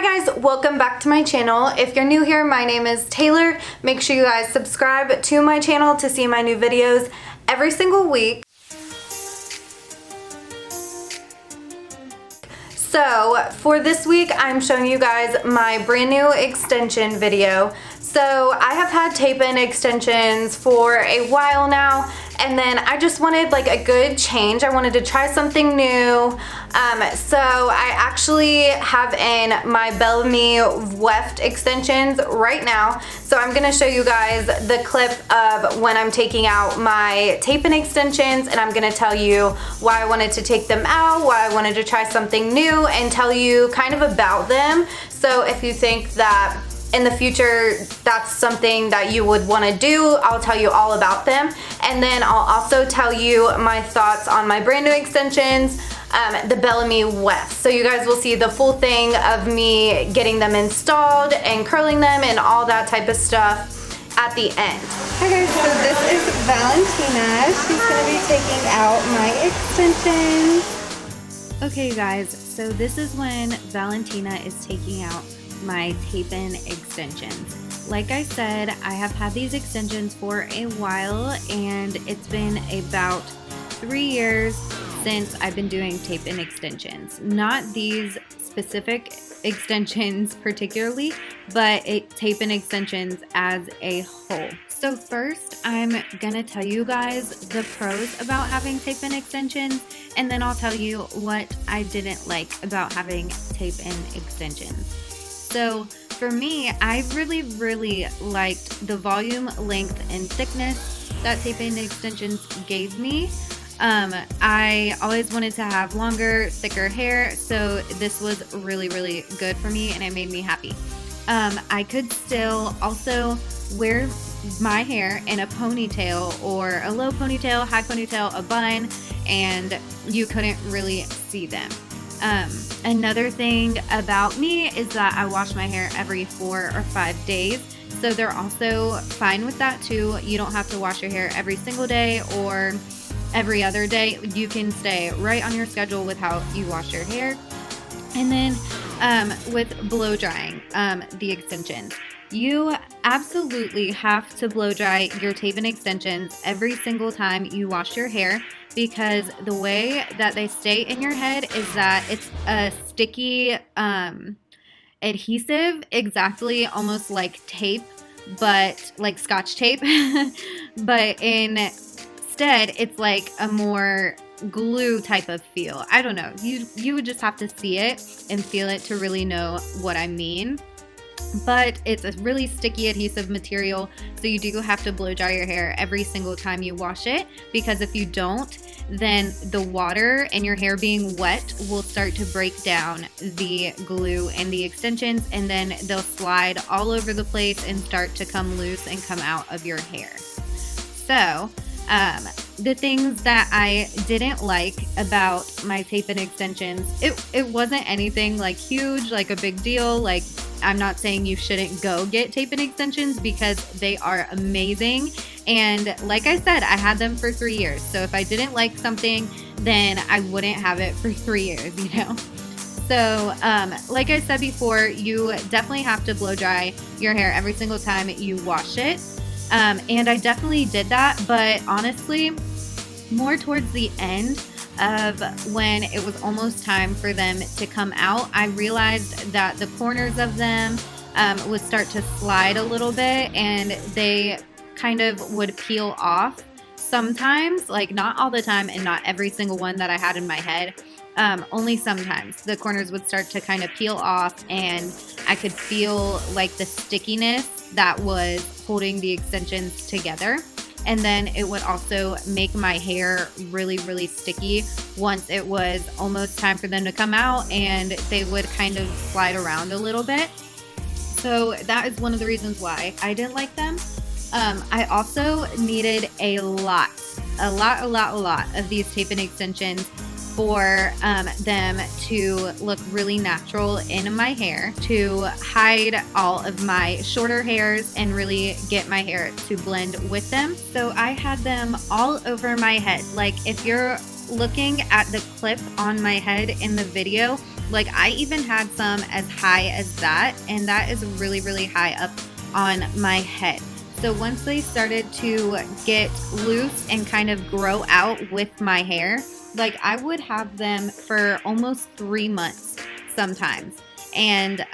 Hi guys, welcome back to my channel. If you're new here, my name is Taylor. Make sure you guys subscribe to my channel to see my new videos every single week. So for this week, I'm showing you guys my brand new extension video. So I have had tape-in extensions for a while now, and then I just wanted like a good change. I wanted to try something new. So I actually have in my Bellami Weft extensions right now. So I'm gonna show you guys the clip of when I'm taking out my tape-in extensions, and I'm gonna tell you why I wanted to take them out, why I wanted to try something new, and tell you kind of about them. So if you think that in the future that's something that you would want to do, I'll tell you all about them. And then I'll also tell you my thoughts on my brand new extensions, the Bellami Weft. So you guys will see the full thing of me getting them installed and curling them and all that type of stuff at the end. Hi guys, so this is Valentina. She's going to be taking out my extensions. Okay guys, so this is when Valentina is taking out my tape-in extensions. Like I said, I have had these extensions for a while, and it's been about 3 years since I've been doing tape-in extensions. Not these specific extensions particularly, but tape-in extensions as a whole. So first, I'm gonna tell you guys the pros about having tape-in extensions, and then I'll tell you what I didn't like about having tape-in extensions. So for me, I really liked the volume, length, and thickness that tape-in extensions gave me. I always wanted to have longer, thicker hair, so this was really good for me, and it made me happy. I could still also wear my hair in a ponytail, or a low ponytail, high ponytail, a bun, and you couldn't really see them. Another thing about me is that I wash my hair every 4 or 5 days, so they're also fine with that too. You don't have to wash your hair every single day or every other day. You can stay right on your schedule with how you wash your hair. And then with blow drying the extensions, you absolutely have to blow dry your tape-in extensions every single time you wash your hair, because the way that they stay in your head is that it's a sticky adhesive, exactly almost like tape, but like Scotch tape, but instead it's like a more glue type of feel. I don't know, you would just have to see it and feel it to really know what I mean. But it's a really sticky adhesive material, so you do have to blow dry your hair every single time you wash it, because if you don't, then the water and your hair being wet will start to break down the glue and the extensions, and then they'll slide all over the place and start to come loose and come out of your hair. So the things that I didn't like about my tape-in extensions, it wasn't anything like huge, like a big deal. Like, I'm not saying you shouldn't go get tape-in extensions, because they are amazing. And like I said, I had them for 3 years. So if I didn't like something, then I wouldn't have it for 3 years, you know? So like I said before, you definitely have to blow dry your hair every single time you wash it. And I definitely did that, but honestly, more towards the end of when it was almost time for them to come out, I realized that the corners of them would start to slide a little bit, and they kind of would peel off sometimes, like not all the time and not every single one that I had in my head. Only sometimes the corners would start to kind of peel off, and I could feel like the stickiness that was holding the extensions together. And then it would also make my hair really sticky once it was almost time for them to come out, and they would kind of slide around a little bit. So that is one of the reasons why I didn't like them. I also needed a lot of these tape-in extensions for them to look really natural in my hair, to hide all of my shorter hairs and really get my hair to blend with them. So I had them all over my head. Like, if you're looking at the clip on my head in the video, Like I even had some as high as that, and that is really, really high up on my head. So once they started to get loose and kind of grow out with my hair, like I would have them for almost 3 months sometimes. And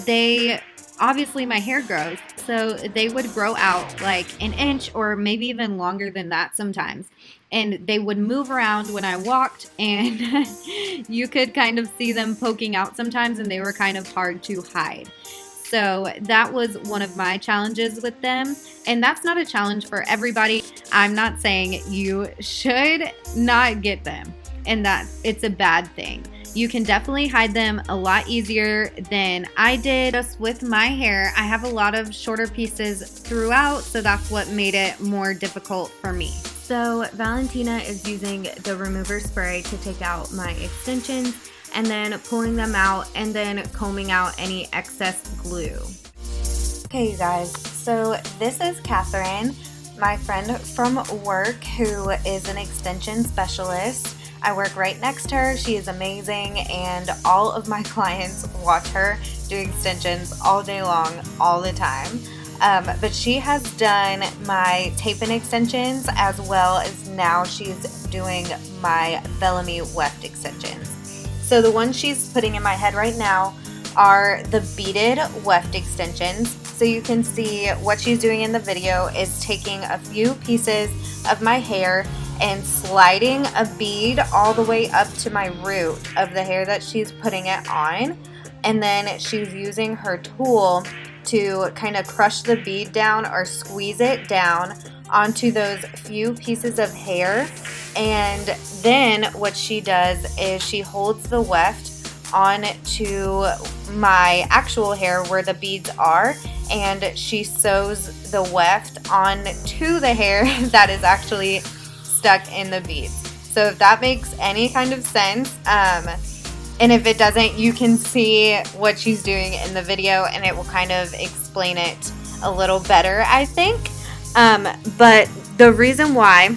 they obviously, my hair grows, so they would grow out like an inch or maybe even longer than that sometimes. And they would move around when I walked, and you could kind of see them poking out sometimes, and they were kind of hard to hide. So that was one of my challenges with them. And that's not a challenge for everybody. I'm not saying you should not get them and that it's a bad thing. You can definitely hide them a lot easier than I did. Just with my hair, I have a lot of shorter pieces throughout, so that's what made it more difficult for me. So Valentina is using the remover spray to take out my extensions, and then pulling them out and then combing out any excess glue. Okay, you guys, so this is Catherine, my friend from work who is an extension specialist. I work right next to her. She is amazing, and all of my clients watch her do extensions all day long, all the time. But she has done my tape-in extensions, as well as now she's doing my Bellami Weft extensions. So the ones she's putting in my head right now are the beaded weft extensions. So you can see what she's doing in the video is taking a few pieces of my hair and sliding a bead all the way up to my root of the hair that she's putting it on. And then she's using her tool to kind of crush the bead down or squeeze it down onto those few pieces of hair. And then what she does is she holds the weft onto my actual hair where the beads are, and she sews the weft onto the hair that is actually stuck in the beads. So if that makes any kind of sense, and if it doesn't, you can see what she's doing in the video and it will kind of explain it a little better, I think. But the reason why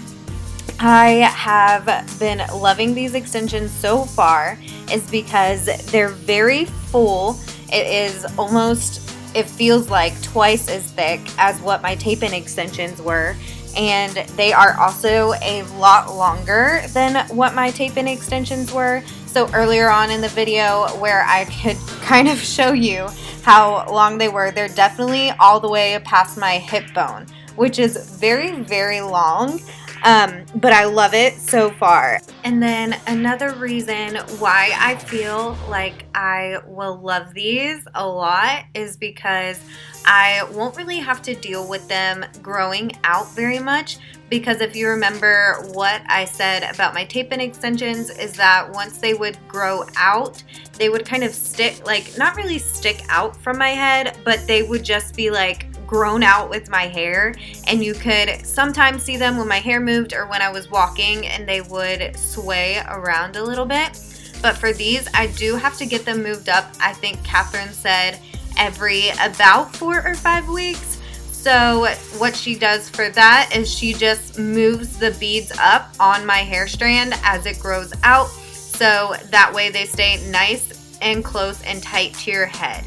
I have been loving these extensions so far is because they're very full. It is almost, it feels like twice as thick as what my tape-in extensions were. And they are also a lot longer than what my tape-in extensions were. So earlier on in the video where I could kind of show you how long they were, they're definitely all the way past my hip bone, which is very, very long. But I love it so far. And then another reason why I feel like I will love these a lot is because I won't really have to deal with them growing out very much, because if you remember what I said about my tape-in extensions is that once they would grow out, they would kind of stick, like not really stick out from my head, but they would just be like grown out with my hair, and you could sometimes see them when my hair moved or when I was walking, and they would sway around a little bit. But for these, I do have to get them moved up. I think Catherine said every about 4 or 5 weeks. So what she does for that is she just moves the beads up on my hair strand as it grows out, so that way they stay nice and close and tight to your head.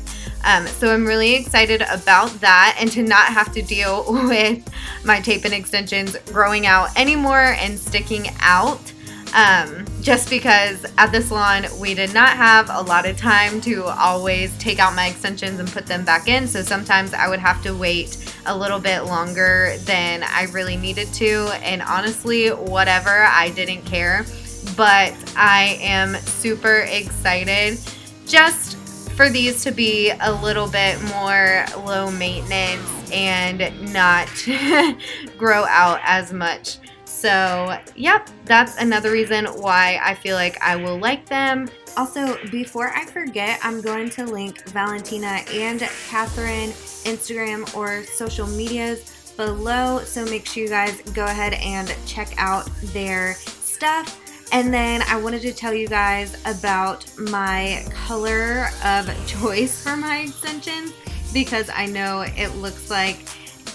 So I'm really excited about that, and to not have to deal with my tape-in extensions growing out anymore and sticking out. Just because at the salon we did not have a lot of time to always take out my extensions and put them back in, so sometimes I would have to wait a little bit longer than I really needed to, and honestly, whatever, I didn't care. But I am super excited just for these to be a little bit more low maintenance and not grow out as much. So yep, that's another reason why I feel like I will like them. Also, before I forget, I'm going to link Valentina and Catherine Instagram or social medias below, so make sure you guys go ahead and check out their stuff. And then I wanted to tell you guys about my color of choice for my extensions, because I know it looks like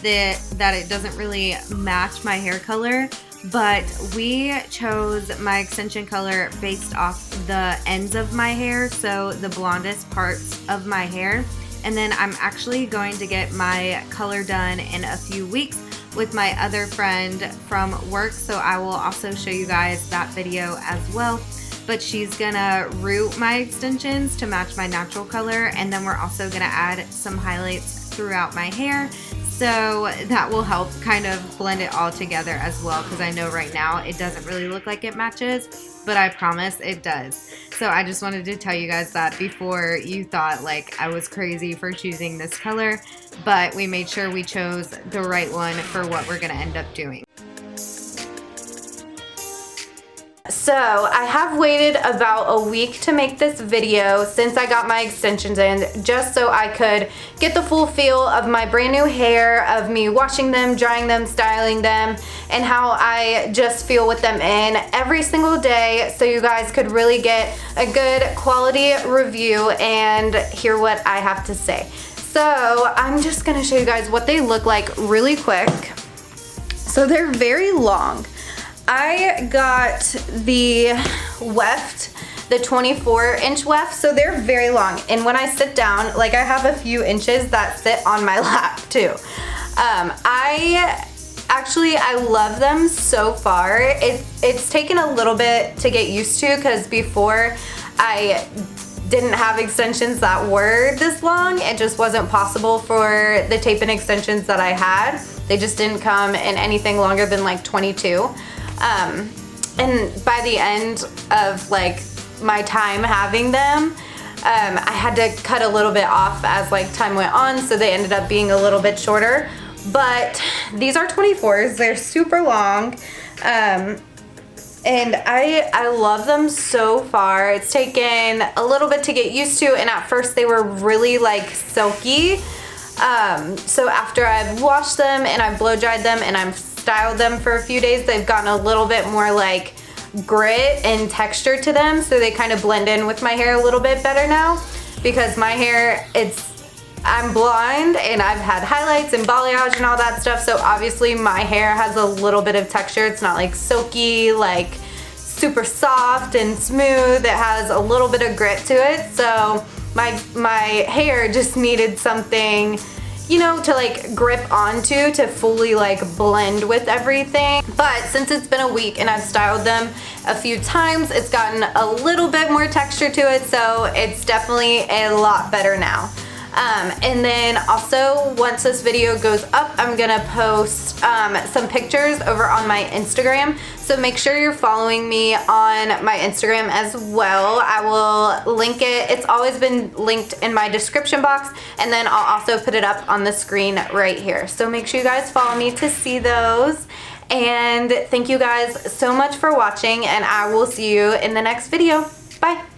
that it doesn't really match my hair color, but we chose my extension color based off the ends of my hair, so the blondest parts of my hair. And then I'm actually going to get my color done in a few weeks with my other friend from work, so I will also show you guys that video as well. But she's gonna root my extensions to match my natural color, and then we're also gonna add some highlights throughout my hair, so that will help kind of blend it all together as well, because I know right now it doesn't really look like it matches, but I promise it does. So I just wanted to tell you guys that before you thought like I was crazy for choosing this color, but we made sure we chose the right one for what we're gonna end up doing. So I have waited about a week to make this video since I got my extensions in, just so I could get the full feel of my brand new hair, of me washing them, drying them, styling them, and how I just feel with them in every single day, so you guys could really get a good quality review and hear what I have to say. So I'm just gonna show you guys what they look like really quick. So they're very long. I got the weft, the 24-inch weft, so they're very long. And when I sit down, like I have a few inches that sit on my lap too. I love them so far. It's taken a little bit to get used to, because before I didn't have extensions that were this long. It just wasn't possible for the tape-in extensions that I had. They just didn't come in anything longer than like 22. And by the end of like my time having them, I had to cut a little bit off as like time went on, so they ended up being a little bit shorter. But these are 24s, they're super long, and I love them so far. It's taken a little bit to get used to, and at first they were really like silky. So after I've washed them and I've blow dried them and I've styled them for a few days, they've gotten a little bit more like grit and texture to them, so they kind of blend in with my hair a little bit better now, because my hair, I'm blonde and I've had highlights and balayage and all that stuff, so obviously my hair has a little bit of texture. It's not like silky, like super soft and smooth. It has a little bit of grit to it, so my hair just needed something, you know, to like grip onto to fully like blend with everything. But since it's been a week and I've styled them a few times, it's gotten a little bit more texture to it, so it's definitely a lot better now. And then also, once this video goes up, I'm gonna post some pictures over on my Instagram, so make sure you're following me on my Instagram as well. I will link it. It's always been linked in my description box, and then I'll also put it up on the screen right here. So make sure you guys follow me to see those. And thank you guys so much for watching, and I will see you in the next video. Bye.